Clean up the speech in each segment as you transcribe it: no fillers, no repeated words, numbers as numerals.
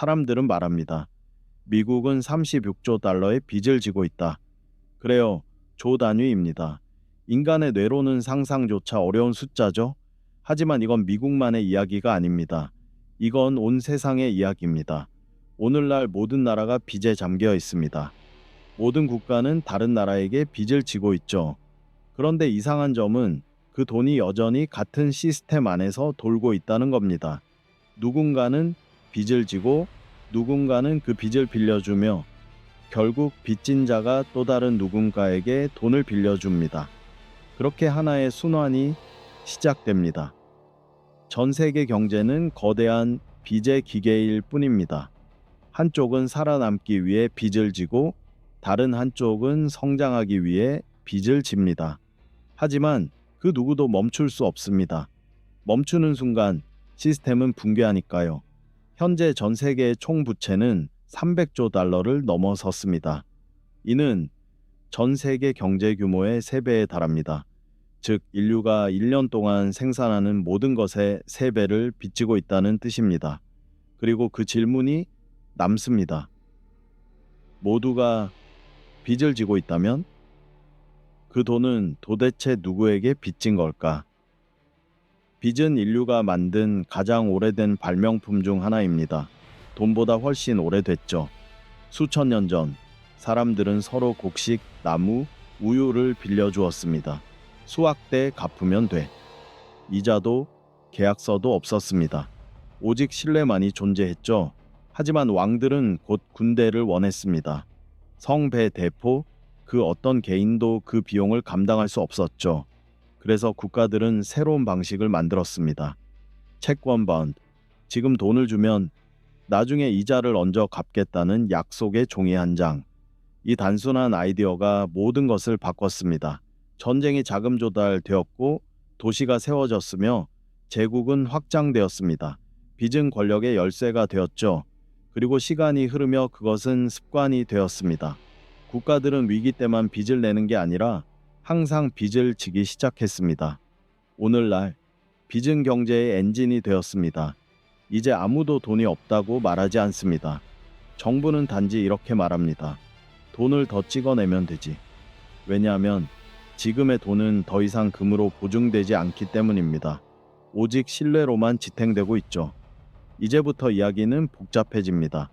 사람들은 말합니다. 미국은 36조 달러의 빚을 지고 있다. 그래요. 조 단위입니다. 인간의 뇌로는 상상조차 어려운 숫자죠. 하지만 이건 미국만의 이야기가 아닙니다. 이건 온 세상의 이야기입니다. 오늘날 모든 나라가 빚에 잠겨 있습니다. 모든 국가는 다른 나라에게 빚을 지고 있죠. 그런데 이상한 점은 그 돈이 여전히 같은 시스템 안에서 돌고 있다는 겁니다. 누군가는 빚을 지고 누군가는 그 빚을 빌려주며 결국 빚진 자가 또 다른 누군가에게 돈을 빌려줍니다. 그렇게 하나의 순환이 시작됩니다. 전 세계 경제는 거대한 빚의 기계일 뿐입니다. 한쪽은 살아남기 위해 빚을 지고 다른 한쪽은 성장하기 위해 빚을 집니다. 하지만 그 누구도 멈출 수 없습니다. 멈추는 순간 시스템은 붕괴하니까요. 현재 전 세계의 총 부채는 300조 달러를 넘어섰습니다. 이는 전 세계 경제 규모의 3배에 달합니다. 즉 인류가 1년 동안 생산하는 모든 것의 3배를 빚지고 있다는 뜻입니다. 그리고 그 질문이 남습니다. 모두가 빚을 지고 있다면 그 돈은 도대체 누구에게 빚진 걸까? 빚은 인류가 만든 가장 오래된 발명품 중 하나입니다. 돈보다 훨씬 오래됐죠. 수천 년 전 사람들은 서로 곡식, 나무, 우유를 빌려주었습니다. 수학 때 갚으면 돼. 이자도 계약서도 없었습니다. 오직 신뢰만이 존재했죠. 하지만 왕들은 곧 군대를 원했습니다. 성배, 대포, 그 어떤 개인도 그 비용을 감당할 수 없었죠. 그래서 국가들은 새로운 방식을 만들었습니다. 채권 번드, 지금 돈을 주면 나중에 이자를 얹어 갚겠다는 약속의 종이 한 장. 이 단순한 아이디어가 모든 것을 바꿨습니다. 전쟁이 자금 조달되었고 도시가 세워졌으며 제국은 확장되었습니다. 빚은 권력의 열쇠가 되었죠. 그리고 시간이 흐르며 그것은 습관이 되었습니다. 국가들은 위기 때만 빚을 내는 게 아니라 항상 빚을 지기 시작했습니다. 오늘날 빚은 경제의 엔진이 되었습니다. 이제 아무도 돈이 없다고 말하지 않습니다. 정부는 단지 이렇게 말합니다. 돈을 더 찍어내면 되지. 왜냐하면 지금의 돈은 더 이상 금으로 보증되지 않기 때문입니다. 오직 신뢰로만 지탱되고 있죠. 이제부터 이야기는 복잡해집니다.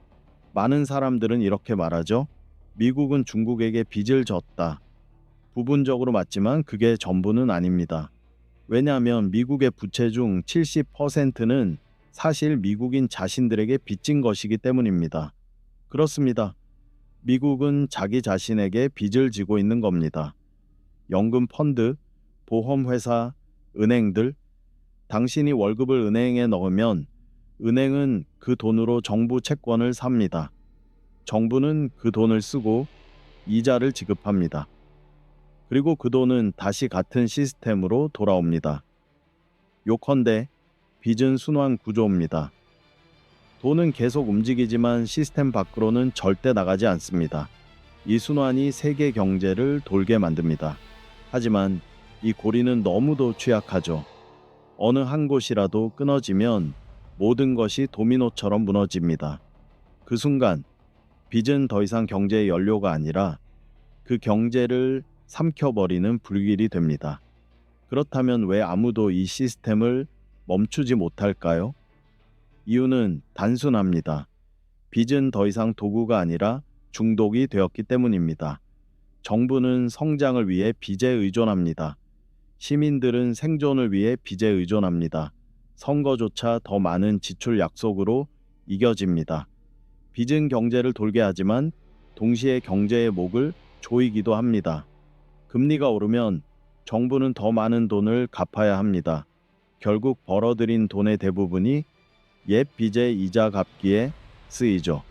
많은 사람들은 이렇게 말하죠. 미국은 중국에게 빚을 졌다. 부분적으로 맞지만 그게 전부는 아닙니다. 왜냐하면 미국의 부채 중 70%는 사실 미국인 자신들에게 빚진 것이기 때문입니다. 그렇습니다. 미국은 자기 자신에게 빚을 지고 있는 겁니다. 연금 펀드, 보험회사, 은행들, 당신이 월급을 은행에 넣으면 은행은 그 돈으로 정부 채권을 삽니다. 정부는 그 돈을 쓰고 이자를 지급합니다. 그리고 그 돈은 다시 같은 시스템으로 돌아옵니다. 요컨대 빚은 순환 구조입니다. 돈은 계속 움직이지만 시스템 밖으로는 절대 나가지 않습니다. 이 순환이 세계 경제를 돌게 만듭니다. 하지만 이 고리는 너무도 취약하죠. 어느 한 곳이라도 끊어지면 모든 것이 도미노처럼 무너집니다. 그 순간 빚은 더 이상 경제의 연료가 아니라 그 경제를 삼켜버리는 불길이 됩니다. 그렇다면 왜 아무도 이 시스템을 멈추지 못할까요? 이유는 단순합니다. 빚은 더 이상 도구가 아니라 중독이 되었기 때문입니다. 정부는 성장을 위해 빚에 의존합니다. 시민들은 생존을 위해 빚에 의존합니다. 선거조차 더 많은 지출 약속으로 이겨집니다. 빚은 경제를 돌게 하지만 동시에 경제의 목을 조이기도 합니다. 금리가 오르면 정부는 더 많은 돈을 갚아야 합니다. 결국 벌어들인 돈의 대부분이 옛 빚의 이자 갚기에 쓰이죠.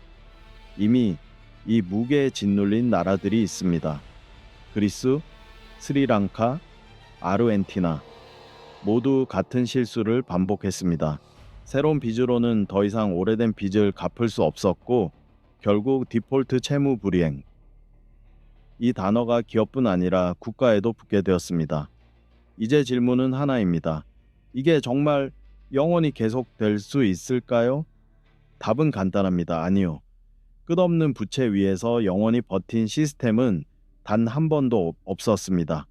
이미 이 무게에 짓눌린 나라들이 있습니다. 그리스, 스리랑카, 아르헨티나 모두 같은 실수를 반복했습니다. 새로운 빚으로는 더 이상 오래된 빚을 갚을 수 없었고 결국 디폴트 채무 불이행. 이 단어가 기업뿐 아니라 국가에도 붙게 되었습니다. 이제 질문은 하나입니다. 이게 정말 영원히 계속될 수 있을까요? 답은 간단합니다. 아니요. 끝없는 부채 위에서 영원히 버틴 시스템은 단 한 번도 없었습니다.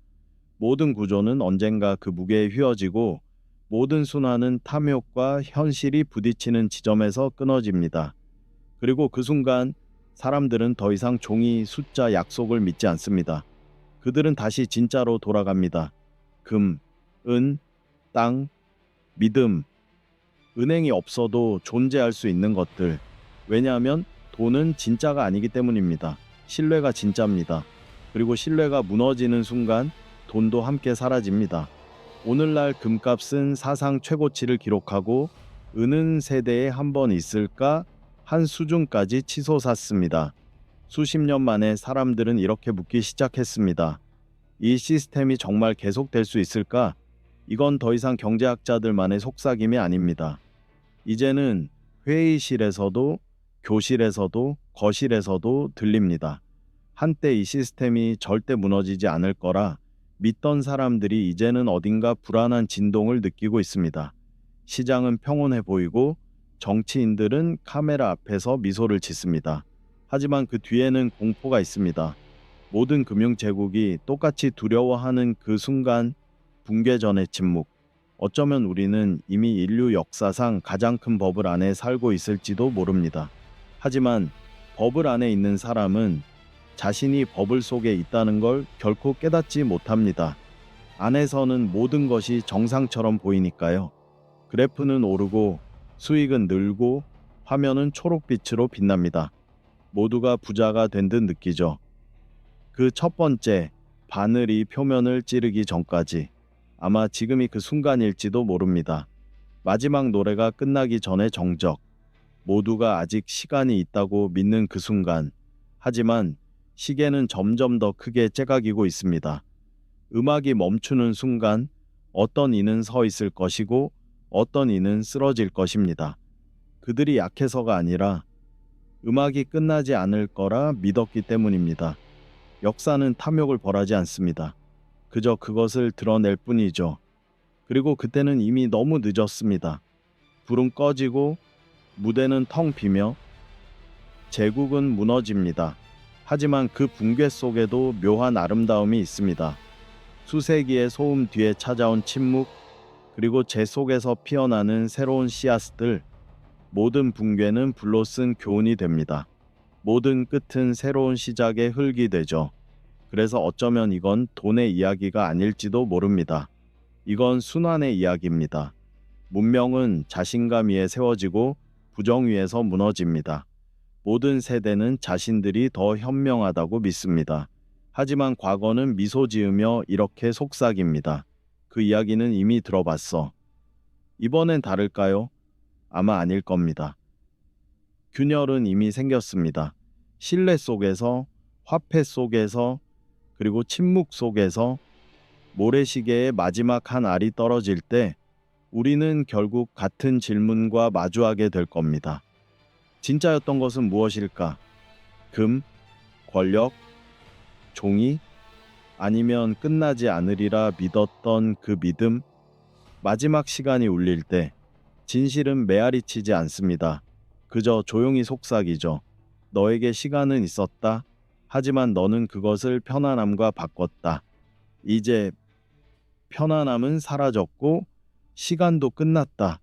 모든 구조는 언젠가 그 무게에 휘어지고 모든 순환은 탐욕과 현실이 부딪히는 지점에서 끊어집니다. 그리고 그 순간 사람들은 더 이상 종이, 숫자, 약속을 믿지 않습니다. 그들은 다시 진짜로 돌아갑니다. 금, 은, 땅, 믿음. 은행이 없어도 존재할 수 있는 것들. 왜냐하면 돈은 진짜가 아니기 때문입니다. 신뢰가 진짜입니다. 그리고 신뢰가 무너지는 순간 돈도 함께 사라집니다. 오늘날 금값은 사상 최고치를 기록하고 은은 세대에 한 번 있을까 한 수준까지 치솟았습니다. 수십 년 만에 사람들은 이렇게 묻기 시작했습니다. 이 시스템이 정말 계속될 수 있을까? 이건 더 이상 경제학자들만의 속삭임이 아닙니다. 이제는 회의실에서도 교실에서도 거실에서도 들립니다. 한때 이 시스템이 절대 무너지지 않을 거라 믿던 사람들이 이제는 어딘가 불안한 진동을 느끼고 있습니다. 시장은 평온해 보이고 정치인들은 카메라 앞에서 미소를 짓습니다. 하지만 그 뒤에는 공포가 있습니다. 모든 금융제국이 똑같이 두려워하는 그 순간 붕괴 전의 침묵. 어쩌면 우리는 이미 인류 역사상 가장 큰 버블 안에 살고 있을지도 모릅니다. 하지만 버블 안에 있는 사람은 자신이 버블 속에 있다는 걸 결코 깨닫지 못합니다. 안에서는 모든 것이 정상처럼 보이니까요. 그래프는 오르고 수익은 늘고 화면은 초록빛으로 빛납니다. 모두가 부자가 된 듯 느끼죠. 그 첫 번째 바늘이 표면을 찌르기 전까지 아마 지금이 그 순간일지도 모릅니다. 마지막 노래가 끝나기 전에 정적. 모두가 아직 시간이 있다고 믿는 그 순간. 하지만 시계는 점점 더 크게 째각이고 있습니다. 음악이 멈추는 순간 어떤 이는 서 있을 것이고 어떤 이는 쓰러질 것입니다. 그들이 약해서가 아니라 음악이 끝나지 않을 거라 믿었기 때문입니다. 역사는 탐욕을 벌하지 않습니다. 그저 그것을 드러낼 뿐이죠. 그리고 그때는 이미 너무 늦었습니다. 불은 꺼지고 무대는 텅 비며 제국은 무너집니다. 하지만 그 붕괴 속에도 묘한 아름다움이 있습니다. 수세기의 소음 뒤에 찾아온 침묵, 그리고 제 속에서 피어나는 새로운 씨앗들. 모든 붕괴는 불로 쓴 교훈이 됩니다. 모든 끝은 새로운 시작의 흙이 되죠. 그래서 어쩌면 이건 돈의 이야기가 아닐지도 모릅니다. 이건 순환의 이야기입니다. 문명은 자신감 위에 세워지고 부정 위에서 무너집니다. 모든 세대는 자신들이 더 현명하다고 믿습니다. 하지만 과거는 미소 지으며 이렇게 속삭입니다. 그 이야기는 이미 들어봤어. 이번엔 다를까요? 아마 아닐 겁니다. 균열은 이미 생겼습니다. 신뢰 속에서, 화폐 속에서, 그리고 침묵 속에서 모래시계의 마지막 한 알이 떨어질 때 우리는 결국 같은 질문과 마주하게 될 겁니다. 진짜였던 것은 무엇일까? 금, 권력, 종이? 아니면 끝나지 않으리라 믿었던 그 믿음? 마지막 시간이 울릴 때 진실은 메아리치지 않습니다. 그저 조용히 속삭이죠. 너에게 시간은 있었다. 하지만 너는 그것을 편안함과 바꿨다. 이제 편안함은 사라졌고 시간도 끝났다.